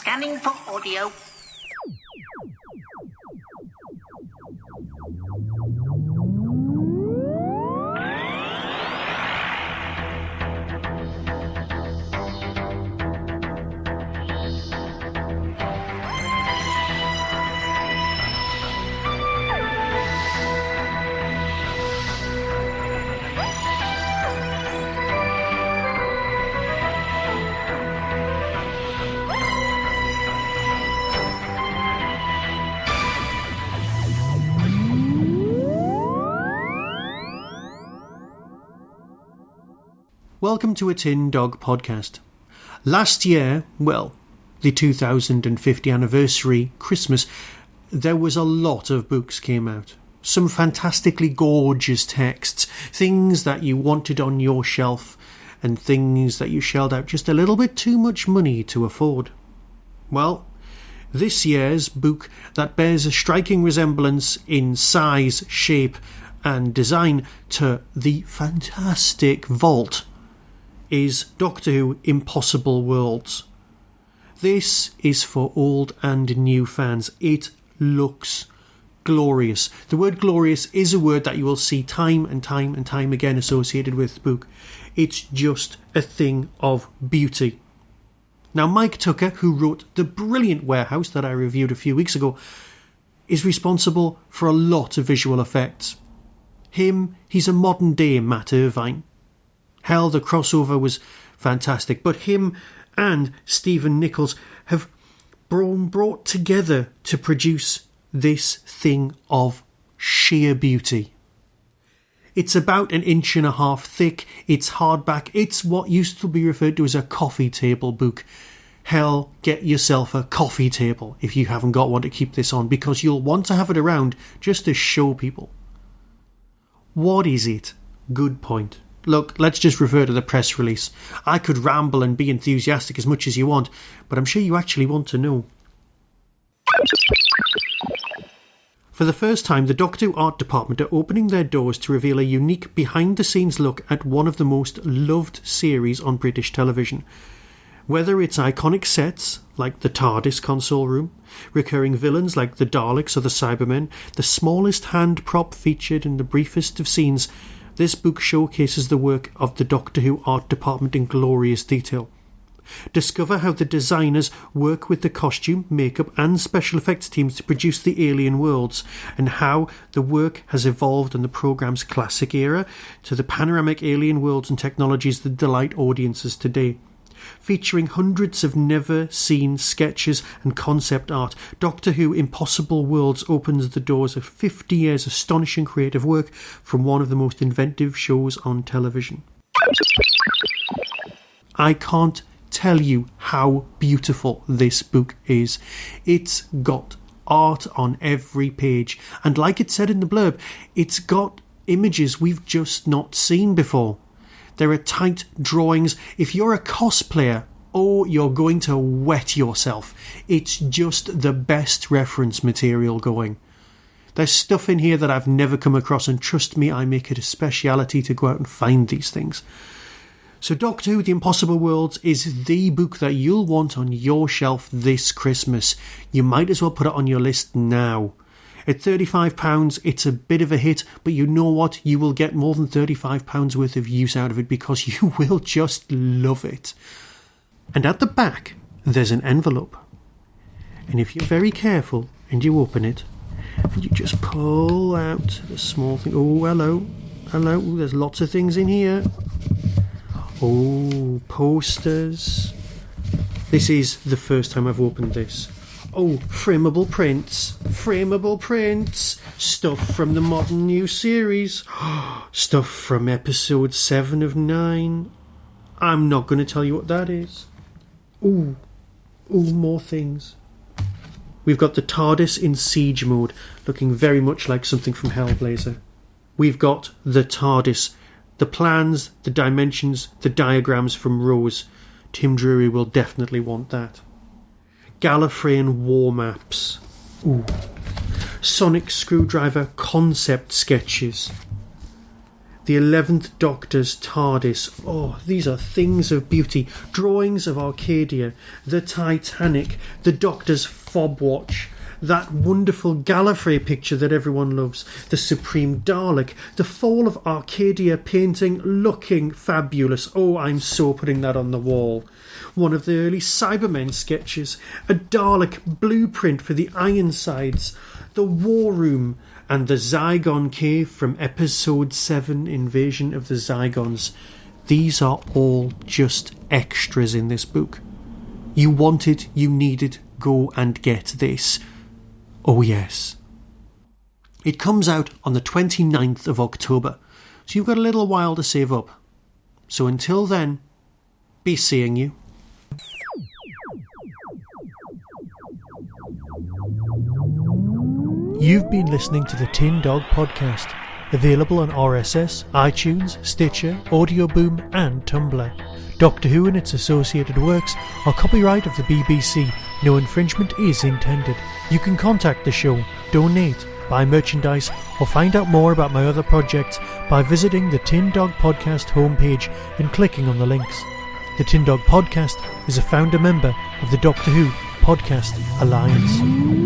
Scanning for audio. Welcome to a Tin Dog podcast. Last year, well, the 2050 anniversary Christmas, there was a lot of books came out. Some fantastically gorgeous texts, things that you wanted on your shelf, and things that you shelled out just a little bit too much money to afford. Well, this year's book that bears a striking resemblance in size, shape, and design to the fantastic Vault is Doctor Who Impossible Worlds. This is for old and new fans. It looks glorious. The word glorious is a word that you will see time and time again associated with the book. It's just a thing of beauty. Now, Mike Tucker, who wrote the brilliant Warehouse that I reviewed a few weeks ago, is responsible for a lot of visual effects. He's a modern day Matt Irvine. Hell, the crossover was fantastic, but him and Stephen Nichols have brought together to produce this thing of sheer beauty. It's about 1.5 inches thick, it's hardback, it's what used to be referred to as a coffee table book. Hell, get yourself a coffee table if you haven't got one to keep this on, because you'll want to have it around just to show people. What is it? Good point. Look, let's just refer to the press release. I could ramble and be enthusiastic as much as you want, but I'm sure you actually want to know. For the first time, the Doctor Who art department are opening their doors to reveal a unique behind-the-scenes look at one of the most loved series on British television. Whether it's iconic sets, like the TARDIS console room, recurring villains like the Daleks or the Cybermen, the smallest hand prop featured in the briefest of scenes, this book showcases the work of the Doctor Who art department in glorious detail. Discover how the designers work with the costume, makeup and special effects teams to produce the alien worlds, and how the work has evolved in the programme's classic era to the panoramic alien worlds and technologies that delight audiences today. Featuring hundreds of never-seen sketches and concept art, Doctor Who Impossible Worlds opens the doors of 50 years astonishing creative work from one of the most inventive shows on television. I can't tell you how beautiful this book is. It's got art on every page, and like it said in the blurb, it's got images we've just not seen before. There are tight drawings. If you're a cosplayer, you're going to wet yourself. It's just the best reference material going. There's stuff in here that I've never come across, and trust me, I make it a speciality to go out and find these things. So Doctor Who The Impossible Worlds is the book that you'll want on your shelf this Christmas. You might as well put it on your list now. At £35, it's a bit of a hit, but you know what? You will get more than £35 worth of use out of it because you will just love it. And at the back, there's an envelope. And if you're very careful and you open it, and you just pull out the small thing. Oh, hello. Ooh, there's lots of things in here. Oh, posters. This is the first time I've opened this. Oh, frameable prints, stuff from the modern new series, stuff from episode 7 of 9. I'm not going to tell you what that is. Ooh, more things. We've got the TARDIS in siege mode, looking very much like something from Hellblazer. We've got the TARDIS, the plans, the dimensions, the diagrams from Rose. Tim Drury will definitely want that. Gallifreyan war maps. Ooh. Sonic Screwdriver concept sketches. The 11th Doctor's TARDIS. Oh, these are things of beauty. Drawings of Arcadia, the Titanic, the Doctor's fob watch, that wonderful Gallifrey picture that everyone loves, the Supreme Dalek, the Fall of Arcadia painting looking fabulous. Oh, I'm so putting that on the wall. One of the early Cybermen sketches, a Dalek blueprint for the Ironsides, the War Room, and the Zygon Cave from Episode 7, Invasion of the Zygons. These are all just extras in this book. You want it, you need it, go and get this. Oh yes. It comes out on the 29th of October, so you've got a little while to save up. So until then, be seeing you. You've been listening to the Tin Dog Podcast, available on RSS, iTunes, Stitcher, Audio Boom and Tumblr. Doctor Who and its associated works are copyright of the BBC. No infringement is intended. You can contact the show, donate, buy merchandise or find out more about my other projects by visiting the Tin Dog Podcast homepage and clicking on the links. The Tin Dog Podcast is a founder member of the Doctor Who Podcast Alliance.